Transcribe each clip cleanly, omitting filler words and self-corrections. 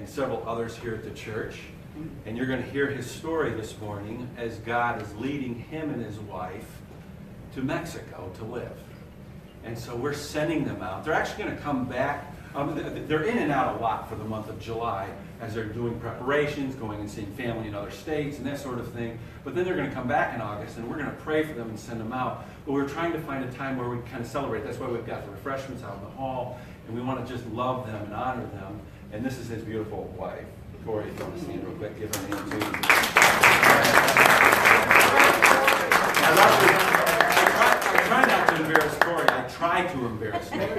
and several others here at the church. And you're going to hear his story this morning as God is leading him and his wife to Mexico to live. And so we're sending them out. They're actually going to come back. They're in and out a lot for the month of July as they're doing preparations, going and seeing family in other states and that sort of thing. But then they're going to come back in August, and we're going to pray for them and send them out. But we're trying to find a time where we kind of celebrate. That's why we've got the refreshments out in the hall, and we want to just love them and honor them. And this is his beautiful wife. Corey, if you want to stand real quick, give her a hand too. I try not to embarrass Corey. I try to embarrass Nate.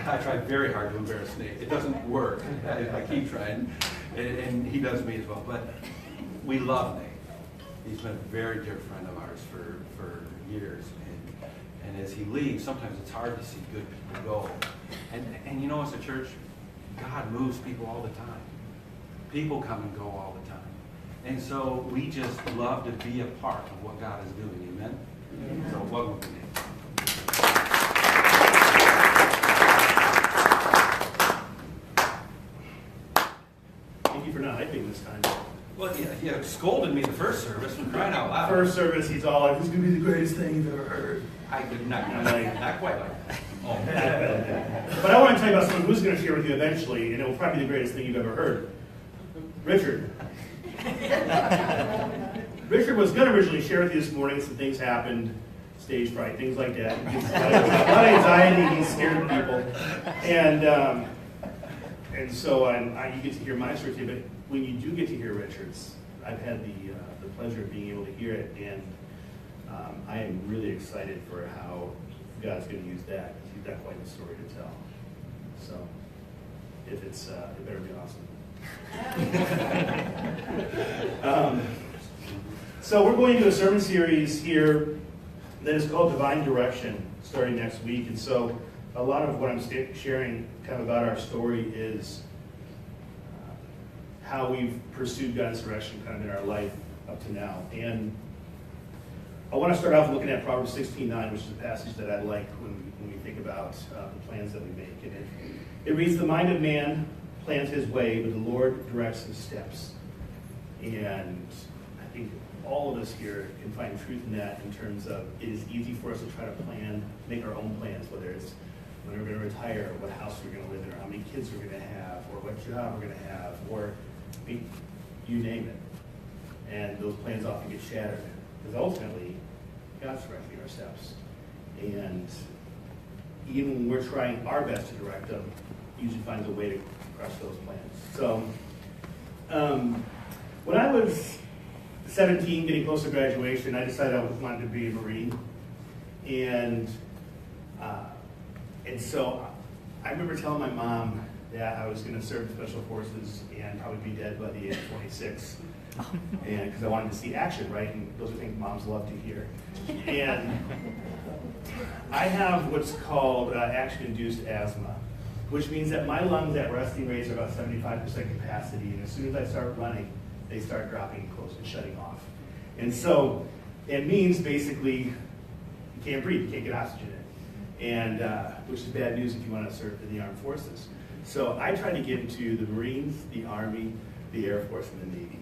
I try very hard to embarrass Nate. It doesn't work. I keep trying, and he does me as well. But we love Nate. He's been a very dear friend of ours for years. And as he leaves, sometimes it's hard to see good people go. And you know, as a church, God moves people all the time. People come and go all the time. And so we just love to be a part of what God is doing. Amen? Amen. So welcome to me. Thank you for not hyping this time. Well, you scolded me the first service for crying out loud. First service, he's all like, "This is going to be the greatest thing you've ever heard." I did not quite like that. Oh. But I want to tell you about someone who's going to share with you eventually, and it will probably be the greatest thing you've ever heard. Richard. Richard was going to originally share with you this morning. Some things happened, stage fright, things like that. He's got a lot of anxiety. He's scared of people, and so you get to hear my story too. But when you do get to hear Richard's, I've had the pleasure of being able to hear it, and I am really excited for how God's going to use that. He's got quite a story to tell. So, if it's, it better be awesome. So we're going into a sermon series here that is called Divine Direction, starting next week. And so a lot of what I'm sharing kind of about our story is how we've pursued God's direction kind of in our life up to now. And I want to start off looking at Proverbs 16:9, which is a passage that I like when we think about the plans that we make. And it reads, "The mind of man plans his way, but the Lord directs his steps." And I think all of us here can find truth in that, in terms of it is easy for us to try to make our own plans, whether it's when we're going to retire, or what house we're going to live in, or how many kids we're going to have, or what job we're going to have, or you name it. And those plans often get shattered, because ultimately, God's directing our steps. And even when we're trying our best to direct them, He usually finds a way to crush those plans. So, when I was 17, getting close to graduation, I decided I wanted to be a Marine. And so I remember telling my mom that I was going to serve Special Forces and probably be dead by the age of 26. And because I wanted to see action, right? And those are things moms love to hear. And I have what's called action-induced asthma, which means that my lungs at resting rates are about 75% capacity, and as soon as I start running, they start dropping close and shutting off. And so it means basically you can't breathe, you can't get oxygen in, and which is bad news if you want to serve in the armed forces. So I tried to get into the Marines, the Army, the Air Force, and the Navy.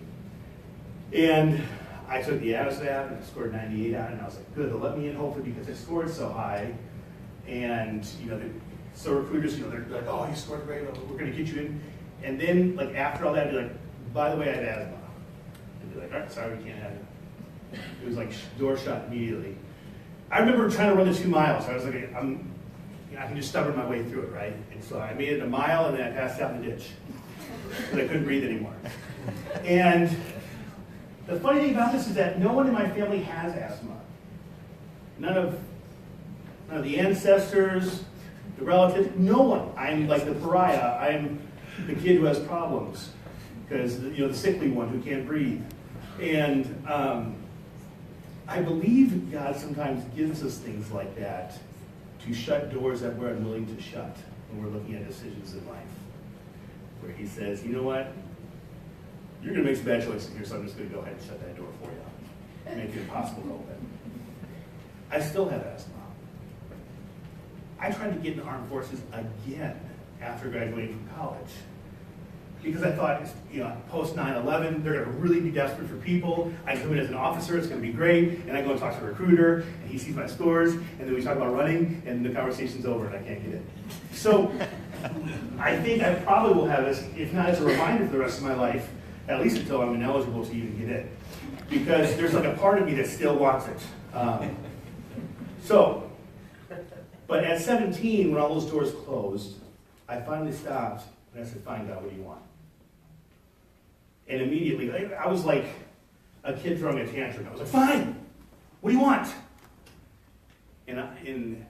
And I took the ASVAB and I scored 98 on it, and I was like, good, they'll let me in hopefully because I scored so high. And so recruiters, they're like, oh, you scored great, we're going to get you in. And then, like after all that, I'd be like, by the way, I have asthma. And be like, all right, sorry, we can't have it. It was like door shut immediately. I remember trying to run the 2 miles. I was like, I can just stubborn my way through it, right? And so I made it a mile, and then I passed out in the ditch because I couldn't breathe anymore. And the funny thing about this is that no one in my family has asthma. None of the ancestors, the relatives, no one. I'm like the pariah. I'm the kid who has problems because the sickly one who can't breathe. And I believe God sometimes gives us things like that to shut doors that we're unwilling to shut when we're looking at decisions in life. Where He says, you know what? You're going to make some bad choices here, so I'm just going to go ahead and shut that door for you. Make it impossible to open. I still have asthma. I tried to get in the armed forces again after graduating from college. Because I thought, post 9/11, they're gonna really be desperate for people. I come in as an officer, it's gonna be great, and I go and talk to a recruiter, and he sees my scores, and then we talk about running, and the conversation's over, and I can't get in. So, I think I probably will have this, if not as a reminder for the rest of my life, at least until I'm ineligible to even get in. Because there's like a part of me that still wants it. But at 17, when all those doors closed, I finally stopped, and I said, fine, God, what do you want? And immediately, I was like a kid throwing a tantrum. I was like, fine, what do you want? And in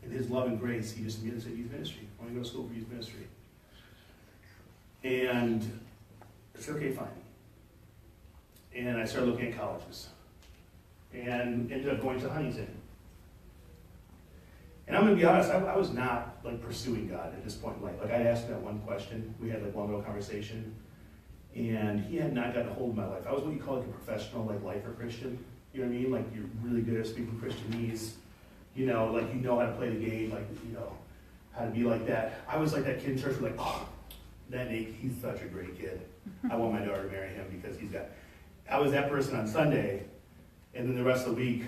his love and grace, he just immediately said, youth ministry. I want to go to school for youth ministry. And I said, okay, fine. And I started looking at colleges. And ended up going to Huntington. And I'm going to be honest, I was not like pursuing God at this point in life. Like I asked him that one question. We had like one little conversation. And he had not gotten a hold of my life. I was what you call like a professional like lifer Christian. You know what I mean? Like you're really good at speaking Christianese. Like you know how to play the game, like how to be like that. I was like that kid in church who like, oh, that Nate, he's such a great kid. I want my daughter to marry him because I was that person on Sunday, and then the rest of the week,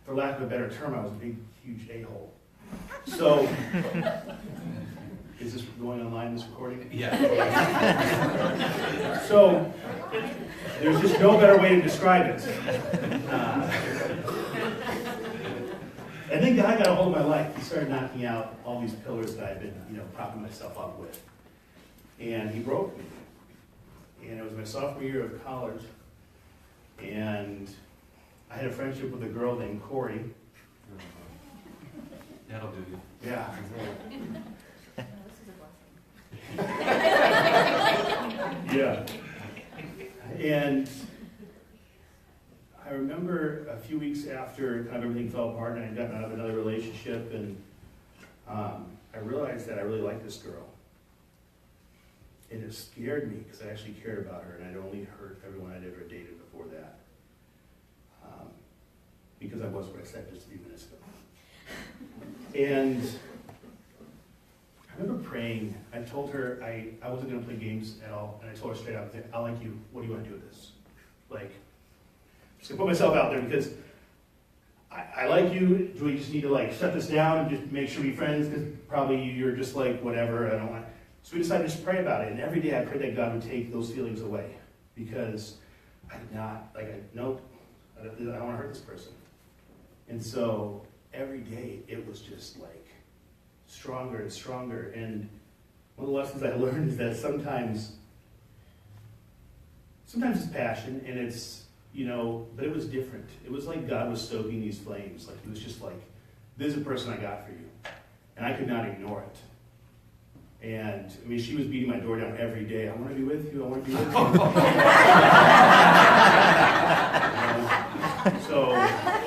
for lack of a better term, I was a big, huge a-hole. So, is this going online, this recording? Yeah. So, there's just no better way to describe it. And then God got a hold of my life. He started knocking out all these pillars that I've been, propping myself up with. And he broke me. And it was my sophomore year of college. And I had a friendship with a girl named Corey. That'll do you. Yeah. Yeah. And I remember a few weeks after kind of everything fell apart and I had gotten out of another relationship, and I realized that I really liked this girl. And it scared me because I actually cared about her, and I'd only hurt everyone I'd ever dated before that. Because I was what I said just a few minutes ago. And I remember praying. I told her I wasn't going to play games at all, and I told her straight out, I like you. What do you want to do with this? Like, just going to put myself out there because I like you. Do we just need to like shut this down and just make sure we're friends? Because probably you're just like, whatever, I don't want. So we decided to just pray about it. And every day I prayed that God would take those feelings away. Because I did not, I don't want to hurt this person. And so every day it was just like stronger and stronger. And one of the lessons I learned is that sometimes it's passion and it's, but it was different. It was like God was stoking these flames. Like, it was just like, this is a person I got for you. And I could not ignore it. And, she was beating my door down every day. I want to be with you. I want to be with you. So,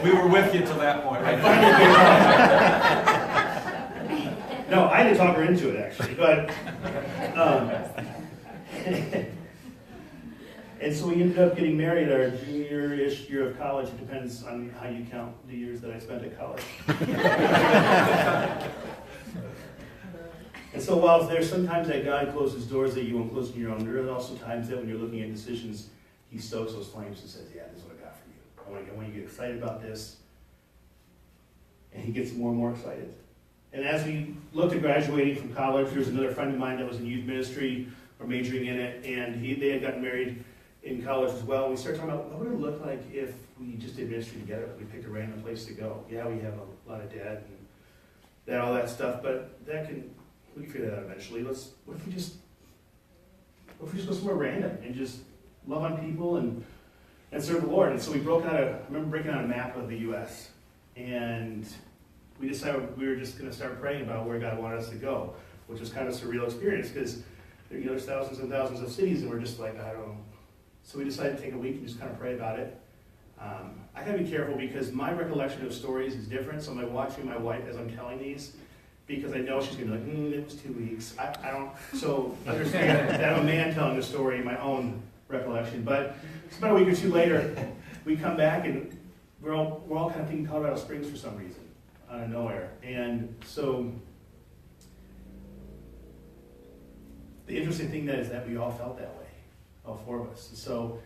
we were with you till that point. I finally gave up. No, I didn't talk her into it, actually. But, and so we ended up getting married our junior-ish year of college. It depends on how you count the years that I spent at college. And so while there's sometimes that God closes doors that you won't close on your own, there are also times that when you're looking at decisions, he stokes those flames and says, yeah, this is what I got for you. I want you to get excited about this. And he gets more and more excited. And as we looked at graduating from college, there was another friend of mine that was in youth ministry or majoring in it, and they had gotten married in college as well. We started talking about what would it look like if we just did ministry together. We picked a random place to go. Yeah, we have a lot of debt and all that stuff, but we can figure that out eventually. What if we just go somewhere random and just love on people and serve the Lord? And so I remember breaking out a map of the U.S. and we decided we were just going to start praying about where God wanted us to go, which was kind of a surreal experience because there's thousands and thousands of cities and we're just like, I don't know. So we decided to take a week and just kind of pray about it. I gotta be careful because my recollection of stories is different, so I'm watching my wife as I'm telling these because I know she's gonna be like, it was 2 weeks. I don't, so understand that I'm a man telling the story in my own recollection. But it's about a week or two later, we come back and we're all kind of thinking Colorado Springs for some reason, out of nowhere. And so the interesting thing is that we all felt that way, all four of us. And so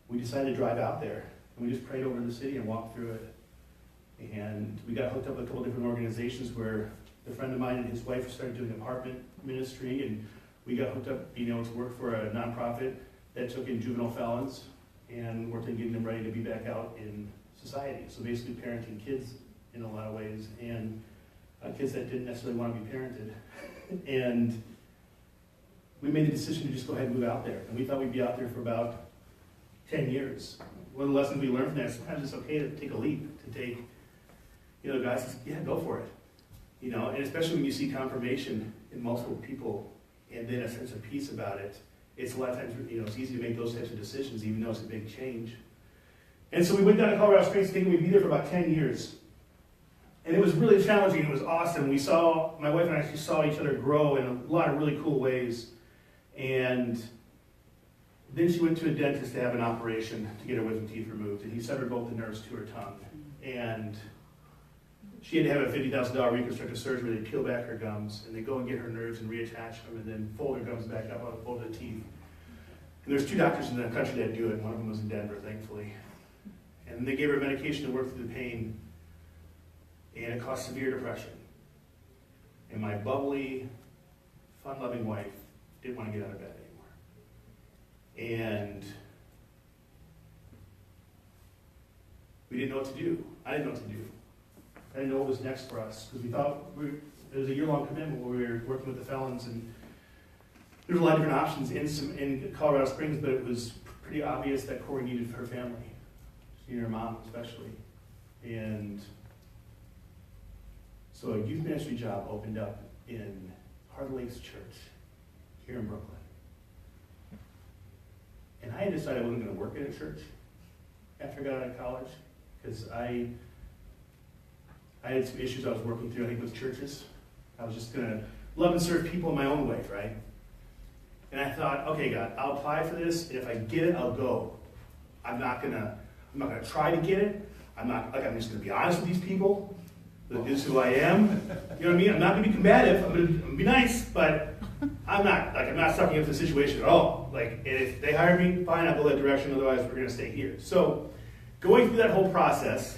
we decided to drive out there, and we just prayed over the city and walked through it. And we got hooked up with a couple different organizations where a friend of mine and his wife started doing apartment ministry, and we got hooked up being able to work for a nonprofit that took in juvenile felons and worked on getting them ready to be back out in society. So basically parenting kids in a lot of ways, and kids that didn't necessarily want to be parented. And we made the decision to just go ahead and move out there. And we thought we'd be out there for about 10 years. One of the lessons we learned from that is sometimes it's okay to take a leap, to take, God says, yeah, go for it. And especially when you see confirmation in multiple people and then a sense of peace about it, it's a lot of times, it's easy to make those types of decisions, even though it's a big change. And so we went down to Colorado Springs thinking we'd be there for about 10 years. And it was really challenging. It was awesome. My wife and I actually saw each other grow in a lot of really cool ways. And then she went to a dentist to have an operation to get her wisdom teeth removed. And he severed both the nerves to her tongue. And she had to have a $50,000 reconstructive surgery. They peel back her gums, and they go and get her nerves and reattach them, and then fold her gums back up over the teeth. And there's 2 doctors in the country that do it. One of them was in Denver, thankfully. And they gave her medication to work through the pain, and it caused severe depression. And my bubbly, fun-loving wife didn't want to get out of bed anymore. And we didn't know what to do. I didn't know what to do. I didn't know what was next for us, because we thought it was a year-long commitment where we were working with the felons, and there was a lot of different options in Colorado Springs, but it was pretty obvious that Corey needed her family. She needed her mom especially. And so a youth ministry job opened up in Heart of Lakes Church here in Brooklyn. And I had decided I wasn't going to work at a church after I got out of college, because I had some issues I was working through, I think, with churches. I was just going to love and serve people in my own way, right? And I thought, okay, God, I'll apply for this, and if I get it, I'll go. I'm not gonna try to get it. I'm just gonna be honest with these people. This is who I am. You know what I mean? I'm not gonna be combative. I'm gonna be nice, but I'm not sucking up the situation at all. And if they hire me, fine, I'll go that direction. Otherwise, we're gonna stay here. So, going through that whole process,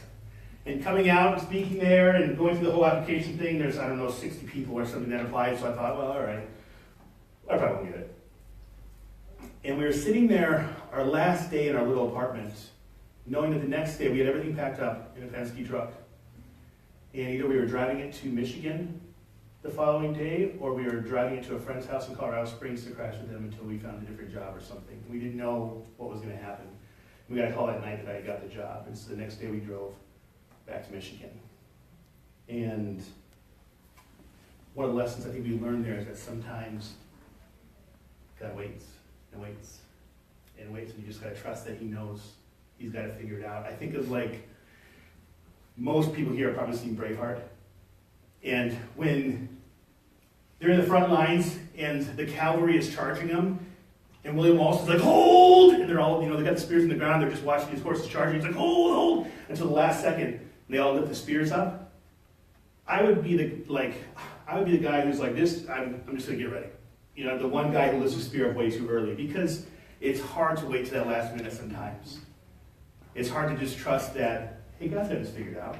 and coming out and speaking there, and going through the whole application thing, there's, 60 people or something that applied. So I thought, well, all right, I probably won't get it. And we were sitting there, our last day in our little apartment, knowing that the next day we had everything packed up in a Penske truck. And either we were driving it to Michigan the following day, or we were driving it to a friend's house in Colorado Springs to crash with them until we found a different job or something. We didn't know what was going to happen. We got a call that night that I got the job, and so the next day we drove back to Michigan. And one of the lessons I think we learned there is that sometimes God waits and waits and waits, and you just got to trust that He knows. He's got to figure it out. I think of most people here have probably seen Braveheart. And when they're in the front lines and the cavalry is charging them, and William Wallace is like, hold! And they're all, they got the spears in the ground, they're just watching these horses charging. He's like, hold, hold! Until the last second, and they all lift the spears up. I would be the guy who's like this, I'm just going to get ready. The one guy who lifts his spear up way too early, because it's hard to wait to that last minute sometimes. It's hard to just trust that, hey, God's got this figured out.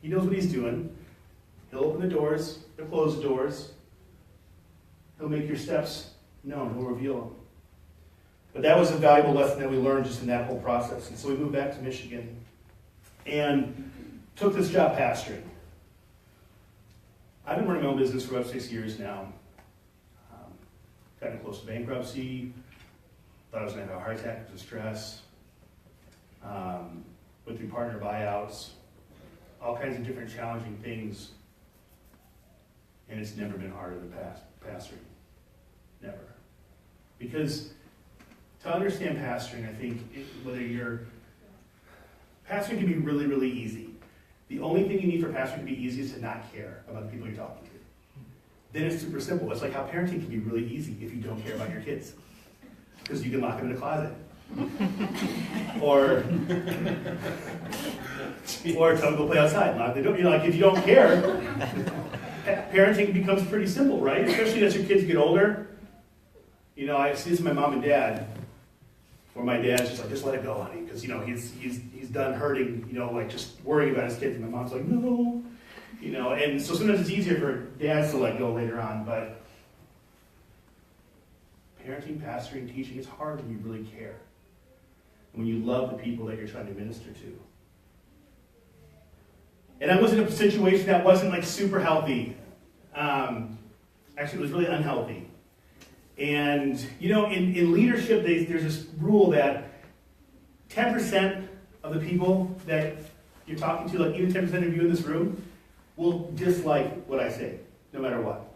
He knows what He's doing. He'll open the doors. He'll close the doors. He'll make your steps known. He'll reveal them. But that was a valuable lesson that we learned just in that whole process. And so we moved back to Michigan and took this job pastoring. I've been running my own business for about 6 years now. Gotten close to bankruptcy. Thought I was going to have a heart attack because of stress. Went through partner buyouts. All kinds of different challenging things. And it's never been harder than pastoring. Never. Because to understand pastoring, I think pastoring can be really, really easy. The only thing you need for pastoring to be easy is to not care about the people you're talking to. Then it's super simple. It's like how parenting can be really easy if you don't care about your kids. Because you can lock them in a closet. or tell them to go play outside. If you don't care, parenting becomes pretty simple, right? Especially as your kids get older. You know, I see this in my mom and dad, where my dad's just like, just let it go, honey, because, you know, he's done hurting, you know, like just worrying about his kids, and my mom's like, no, you know, and so sometimes it's easier for dads to let go later on, but parenting, pastoring, teaching, it's hard when you really care, and when you love the people that you're trying to minister to. And I was in a situation that wasn't like super healthy. Actually, it was really unhealthy. And, you know, in leadership, there's this rule that 10% of the people that you're talking to, like even 10% of you in this room, will dislike what I say, no matter what.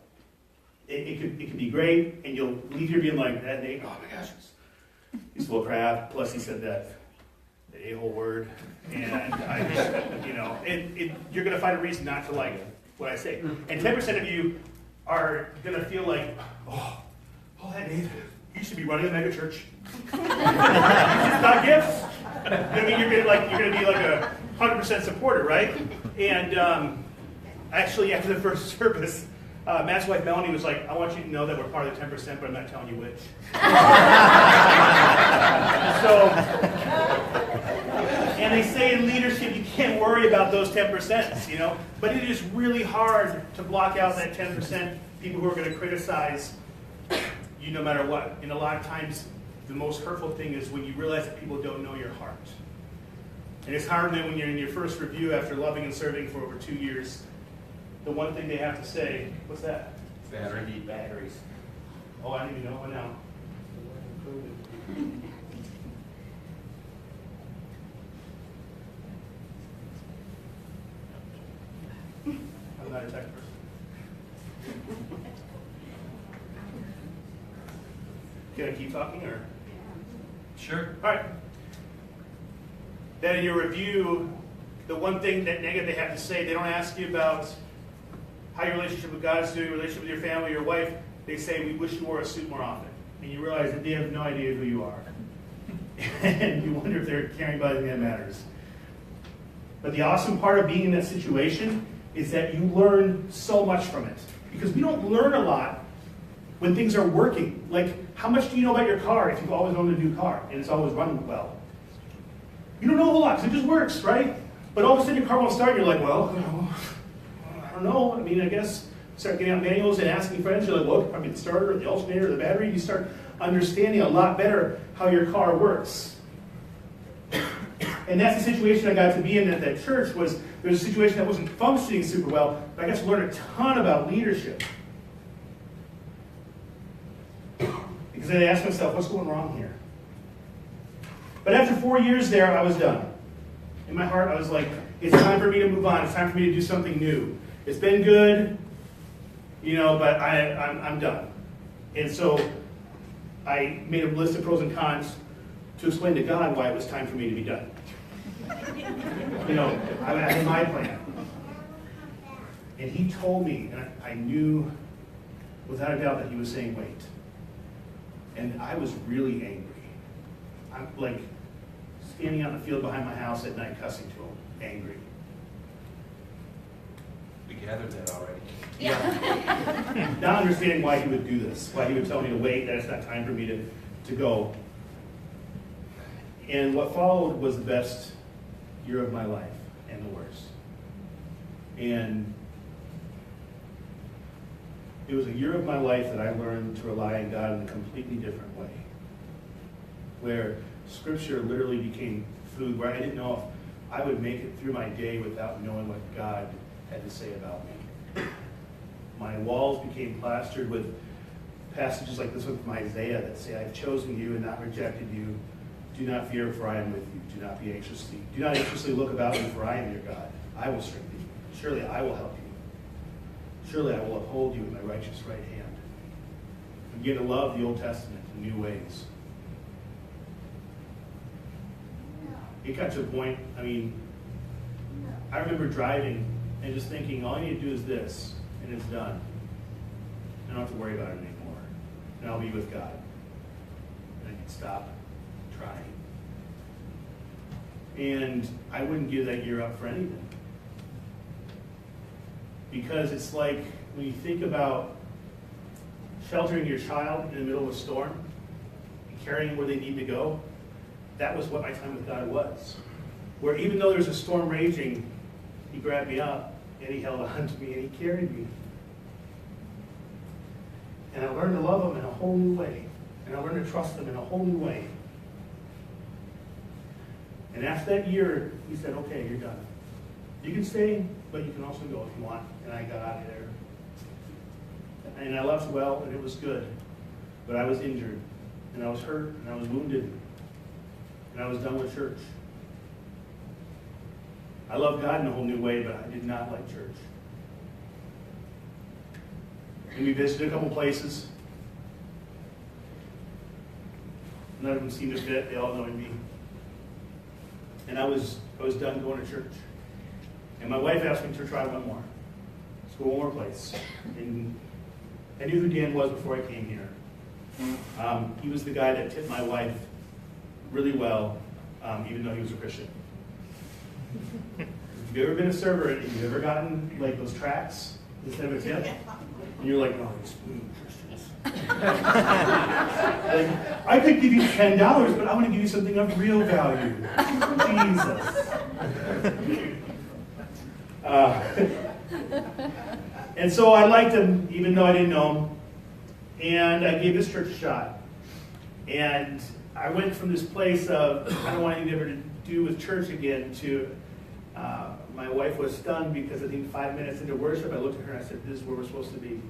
It could be great, and you'll leave here being like, that Nate, oh my gosh, he's full of crap, plus he said that a-hole word, and I just, you know, you're going to find a reason not to like what I say. And 10% of you are going to feel like, oh, that Nate, you should be running a mega church. It's not gifts. I mean, you're going to be like a 100% supporter, right? And actually, after the first service, Matt's wife Melanie was like, I want you to know that we're part of the 10%, but I'm not telling you which. And they say in leadership, you can't worry about those 10%, you know? But it is really hard to block out that 10% people who are going to criticize you no matter what. And a lot of times, the most hurtful thing is when you realize that people don't know your heart. And it's hard then when you're in your first review after loving and serving for over 2 years, the one thing they have to say, what's that? Batteries. Oh, I don't even know one now. I'm not a tech person. Can I keep talking, or? Sure. All right. Then in your review, the one thing that negative they have to say, they don't ask you about how your relationship with God is doing, your relationship with your family, your wife. They say, we wish you wore a suit more often. And you realize that they have no idea who you are. And you wonder if they're caring about anything that matters. But the awesome part of being in that situation is that you learn so much from it. Because we don't learn a lot when things are working. Like, how much do you know about your car if you've always owned a new car and it's always running well? You don't know a whole lot because it just works, right? But all of a sudden your car won't start and you're like, well, you know, I don't know. I mean, I guess start getting out manuals and asking friends. You're like, well, probably the starter, or the alternator, or the battery. You start understanding a lot better how your car works. And that's the situation I got to be in at that church. Was there's a situation that wasn't functioning super well, but I got to learn a ton about leadership. Because I asked myself, what's going wrong here? But after 4 years there, I was done. In my heart, I was like, it's time for me to move on. It's time for me to do something new. It's been good, you know, but I'm done. And so I made a list of pros and cons to explain to God why it was time for me to be done. You know, I had my plan. And he told me, and I knew without a doubt that he was saying, wait. And I was really angry. I'm like standing out in the field behind my house at night cussing to him, angry. We gathered that already. Yeah. Not understanding why he would do this, why he would tell me to wait, that it's not time for me to go. And what followed was the best year of my life and the worst. And it was a year of my life that I learned to rely on God in a completely different way. Where Scripture literally became food, where I didn't know if I would make it through my day without knowing what God had to say about me. My walls became plastered with passages like this one from Isaiah that say, I've chosen you and not rejected you. Do not fear, for I am with you. Do not be anxiously. Do not anxiously look about you, for I am your God. I will strengthen you. Surely I will help you. Surely I will uphold you with my righteous right hand. And begin to love the Old Testament in new ways. It got to a point, I mean, I remember driving and just thinking, all I need to do is this, and it's done. I don't have to worry about it anymore. And I'll be with God. And I can stop trying. And I wouldn't give that year up for anything. Because it's like, when you think about sheltering your child in the middle of a storm, and carrying them where they need to go. That was what my time with God was. Where even though there was a storm raging, he grabbed me up and he held on to me and he carried me. And I learned to love him in a whole new way. And I learned to trust him in a whole new way. And after that year, he said, okay, you're done. You can stay, but you can also go if you want. And I got out of there. And I left well, and it was good. But I was injured, and I was hurt, and I was wounded, and I was done with church. I love God in a whole new way, but I did not like church. And we visited a couple places. None of them seemed to fit. They all annoyed me. And I was done going to church. And my wife asked me to try one more. Let's go one more place. And I knew who Dan was before I came here. He was the guy that tipped my wife really well, even though he was a Christian. If you've ever been a server and you've ever gotten like those tracts instead of a tip, and you're like, no, it's Christians. Like, I could give you $10, but I want to give you something of real value. Jesus. And so I liked him, even though I didn't know him. And I gave this church a shot. And I went from this place of, I don't want anything ever to do with church again, to my wife was stunned because I think 5 minutes into worship, I looked at her and I said, this is where we're supposed to be.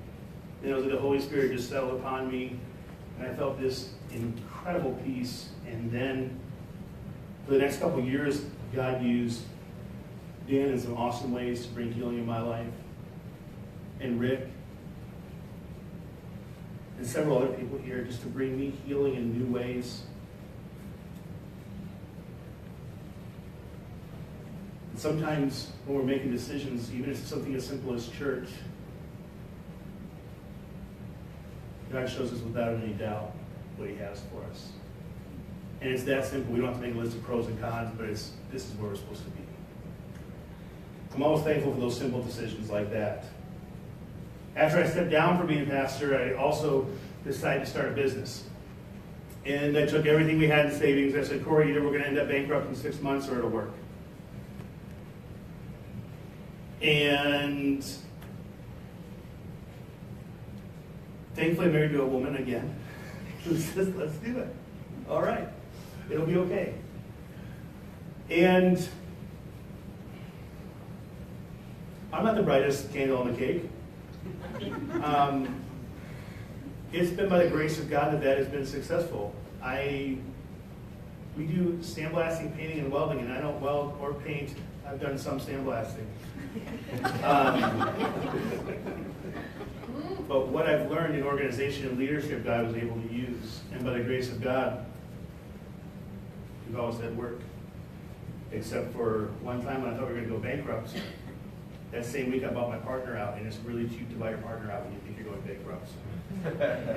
And it was like the Holy Spirit just settled upon me. And I felt this incredible peace. And then for the next couple of years, God used Dan in some awesome ways to bring healing in my life. And Rick. And several other people here just to bring me healing in new ways. And sometimes when we're making decisions, even if it's something as simple as church, God shows us without any doubt what he has for us. And it's that simple. We don't have to make a list of pros and cons, but this is where we're supposed to be. I'm always thankful for those simple decisions like that. After I stepped down from being pastor, I also decided to start a business. And I took everything we had in savings. I said, Corey, either we're going to end up bankrupt in 6 months or it'll work. And thankfully, I'm married to a woman again who says, let's do it. All right. It'll be okay. And I'm not the brightest candle on the cake. It's been by the grace of God that has been successful. We do sandblasting, painting, and welding, and I don't weld or paint. I've done some sandblasting. But what I've learned in organization and leadership, God was able to use. And by the grace of God, we've always had work. Except for one time when I thought we were going to go bankrupt. That same week I bought my partner out, and it's really cheap to buy your partner out when you think you're going bankrupt.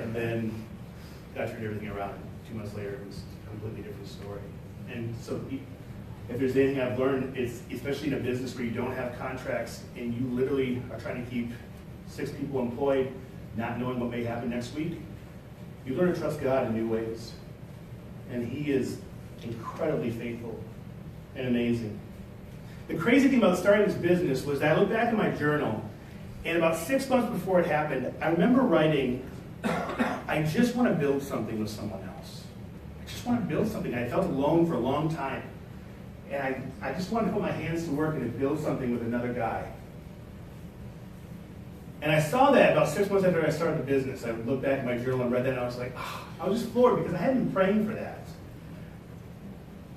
And then God turned everything around. 2 months later, it was a completely different story. And so if there's anything I've learned, it's especially in a business where you don't have contracts and you literally are trying to keep 6 people employed, not knowing what may happen next week, you learn to trust God in new ways. And he is incredibly faithful and amazing. The crazy thing about starting this business was that I look back in my journal, and about 6 months before it happened, I remember writing, I just want to build something with someone else. I just want to build something. I felt alone for a long time. And I just wanted to put my hands to work and to build something with another guy. And I saw that about 6 months after I started the business. I looked back at my journal and read that, and I was like, I was just floored because I hadn't been praying for that.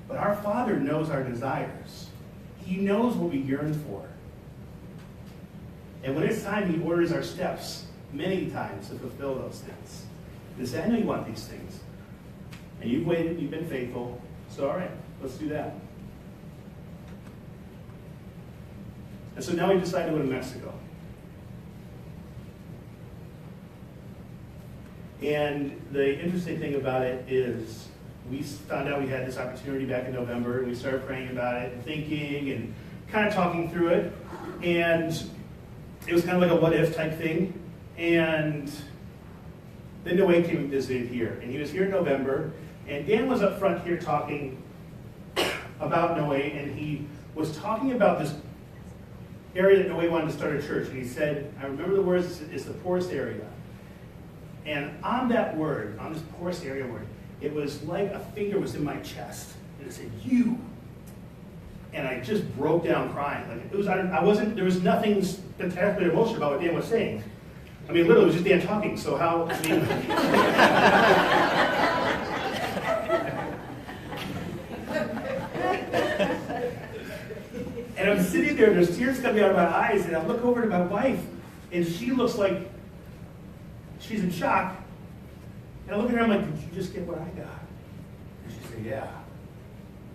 But our Father knows our desires. He knows what we yearn for. And when it's time, he orders our steps many times to fulfill those things. He said, I know you want these things. And you've waited, you've been faithful. So all right, let's do that. And so now we decided to go to Mexico. And the interesting thing about it is we found out we had this opportunity back in November, and we started praying about it and thinking and kind of talking through it. And it was kind of like a what-if type thing. And Then Noe came and visited here, and he was here in November, and Dan was up front here talking about Noe, and he was talking about this area that Noe wanted to start a church, and he said, I remember the words, it's the poorest area. And on that word, on this poorest area word, it was like a finger was in my chest, and it said, you. And I just broke down crying. Like it was, there was nothing spectacular emotion about what Dan was saying. I mean, literally, it was just Dan talking, so how, I mean. And I'm sitting there, there's tears coming out of my eyes, and I look over to my wife, and she looks like she's in shock. And I look at her, I'm like, did you just get what I got? And she said, yeah.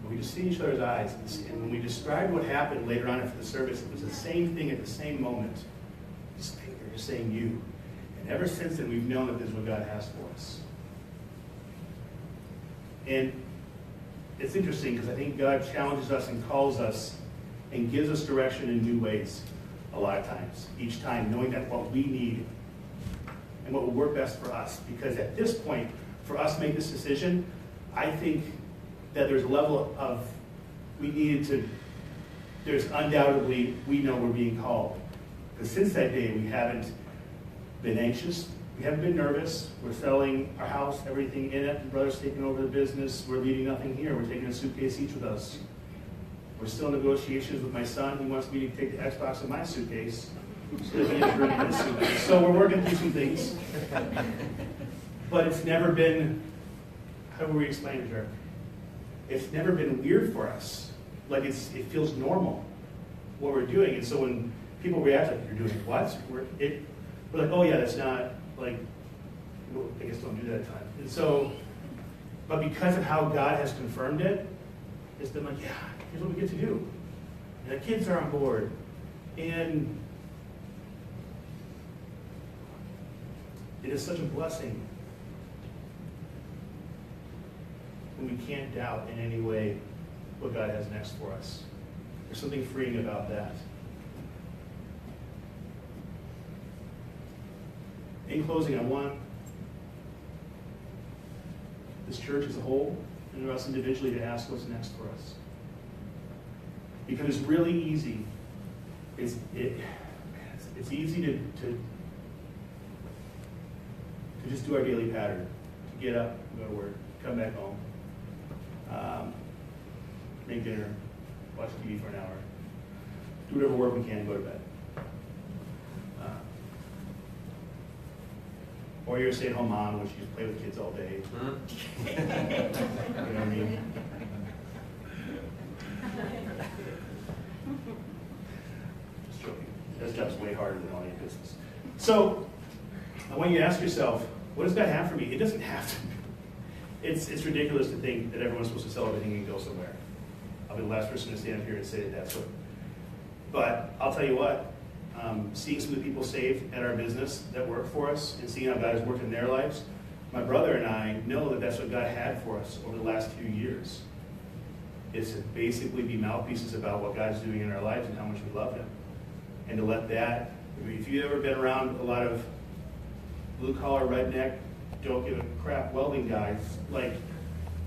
We just see each other's eyes, and when we described what happened later on after the service, it was the same thing at the same moment. Just saying you. And ever since then, we've known that this is what God has for us. And it's interesting because I think God challenges us and calls us and gives us direction in new ways a lot of times, each time, knowing that what we need and what will work best for us. Because at this point, for us to make this decision, I think that there's a level of, there's undoubtedly, we know we're being called. Because since that day, we haven't been anxious, we haven't been nervous, we're selling our house, everything in it, brother's taking over the business, we're leaving nothing here, we're taking a suitcase each with us. We're still in negotiations with my son, he wants me to take the Xbox in my suitcase, so that he can bring his suitcase. So we're working through some things. But it's never been, how do we explain it, Jerk? It's never been weird for us. Like it feels normal what we're doing. And so when people react like, you're doing what? We're like, oh yeah, that's not like, I guess don't do that at times. And so, but because of how God has confirmed it, it's been like, yeah, here's what we get to do. And the kids are on board. And it is such a blessing when we can't doubt in any way what God has next for us. There's something freeing about that. In closing, I want this church as a whole and us individually to ask what's next for us. Because it's really easy. It's easy to just do our daily pattern. To get up, go to work, come back home. Make dinner, watch TV for an hour, do whatever work we can, go to bed. Or you're a stay-at-home mom, which you just play with kids all day. You know what I mean? Just joking. That job's way harder than all your business. So, I want you to ask yourself, what does God have for me? It doesn't have to. It's ridiculous to think that everyone's supposed to sell everything and go somewhere. I'll be the last person to stand up here and say that that's what. But I'll tell you what, seeing some of the people saved at our business that work for us and seeing how God has worked in their lives, my brother and I know that that's what God had for us over the last few years. Is to basically be mouthpieces about what God's doing in our lives and how much we love Him. And to let that, if you've ever been around a lot of blue-collar, redneck, don't give a crap welding guys, like,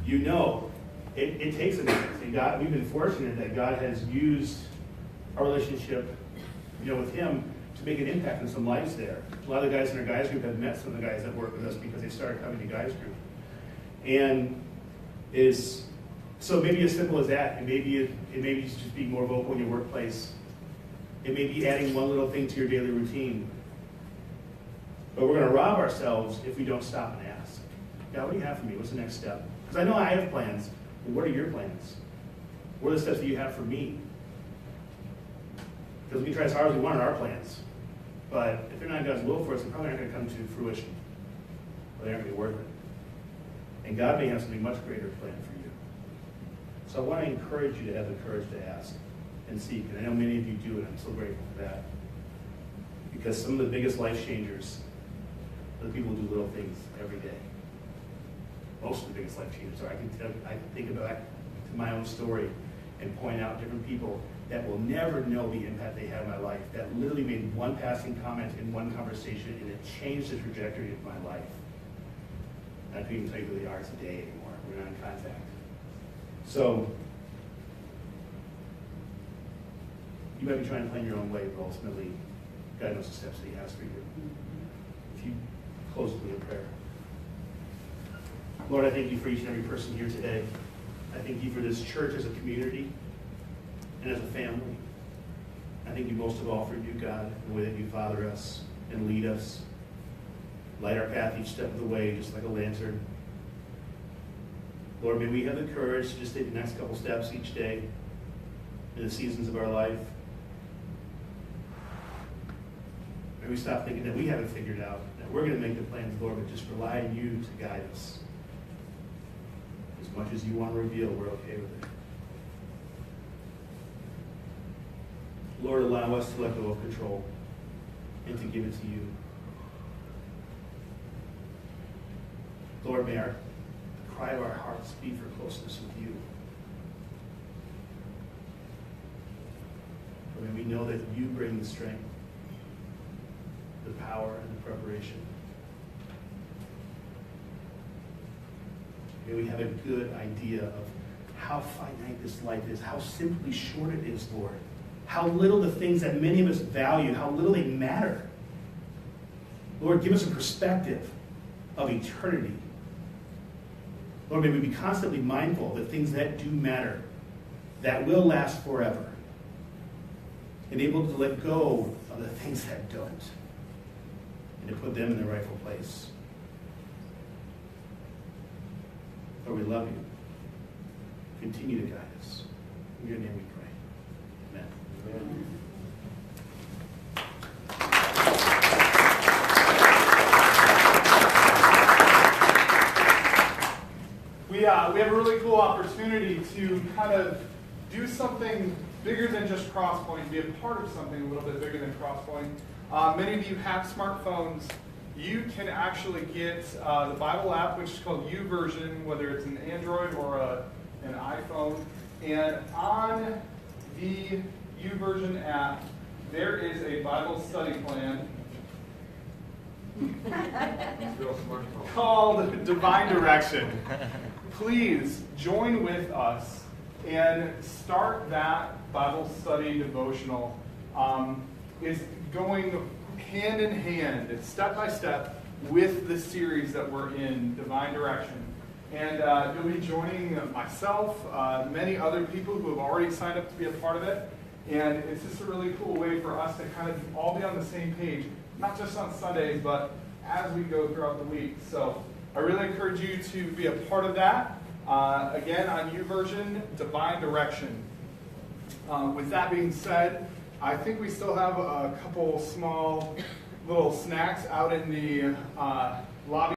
you know, it takes a minute. And God, we've been fortunate that God has used our relationship, with Him to make an impact on some lives there. A lot of the guys in our guys group have met some of the guys that work with us because they started coming to guys group. And so maybe as simple as that, and maybe it may be just being more vocal in your workplace. It may be adding one little thing to your daily routine. But we're going to rob ourselves if we don't stop and ask, God, what do you have for me? What's the next step? Because I know I have plans, but what are your plans? What are the steps that you have for me? Because we can try as hard as we want on our plans. But if they're not God's will for us, they're probably not going to come to fruition. Or they aren't going to be worth it. And God may have something much greater planned for you. So I want to encourage you to have the courage to ask and seek. And I know many of you do it. I'm so grateful for that. Because some of the biggest life changers are the people who do little things every day. Most of the biggest life changers are. I can think back to my own story and point out different people that will never know the impact they had in my life, that literally made one passing comment in one conversation and it changed the trajectory of my life. I couldn't even tell you who they are today anymore. We're not in contact. So, you might be trying to plan your own way, but ultimately, God knows the steps that He has for you. If you close with me in prayer. Lord, I thank you for each and every person here today. I thank you for this church as a community and as a family. I thank you most of all for you, God, the way that you father us and lead us. Light our path each step of the way, just like a lantern. Lord, may we have the courage to just take the next couple steps each day in the seasons of our life. May we stop thinking that we haven't figured out, that we're going to make the plans, Lord, but just rely on you to guide us. As much as you want to reveal, we're okay with it. Lord, allow us to let go of control and to give it to you. Lord, may the cry of our hearts be for closeness with you. For may we know that you bring the strength, the power, and the preparation. May we have a good idea of how finite this life is, how simply short it is, Lord. How little the things that many of us value, how little they matter. Lord, give us a perspective of eternity. Lord, may we be constantly mindful of the things that do matter, that will last forever, and able to let go of the things that don't, and to put them in their rightful place. Lord, we love you. Continue to guide us. In your name we pray. Amen. We have a really cool opportunity to kind of do something bigger than just Crosspoint, be a part of something a little bit bigger than Crosspoint. Many of you have smartphones. You can actually get the Bible app, which is called YouVersion, whether it's an Android or an iPhone. And on the YouVersion app, there is a Bible study plan called Divine Direction. Please join with us and start that Bible study devotional. It's going hand in hand, it's step by step, with the series that we're in, Divine Direction. And you'll be joining myself, many other people who have already signed up to be a part of it. And it's just a really cool way for us to kind of all be on the same page, not just on Sundays, but as we go throughout the week. So I really encourage you to be a part of that. Again, on YouVersion, Divine Direction. With that being said, I think we still have a couple small little snacks out in the lobby.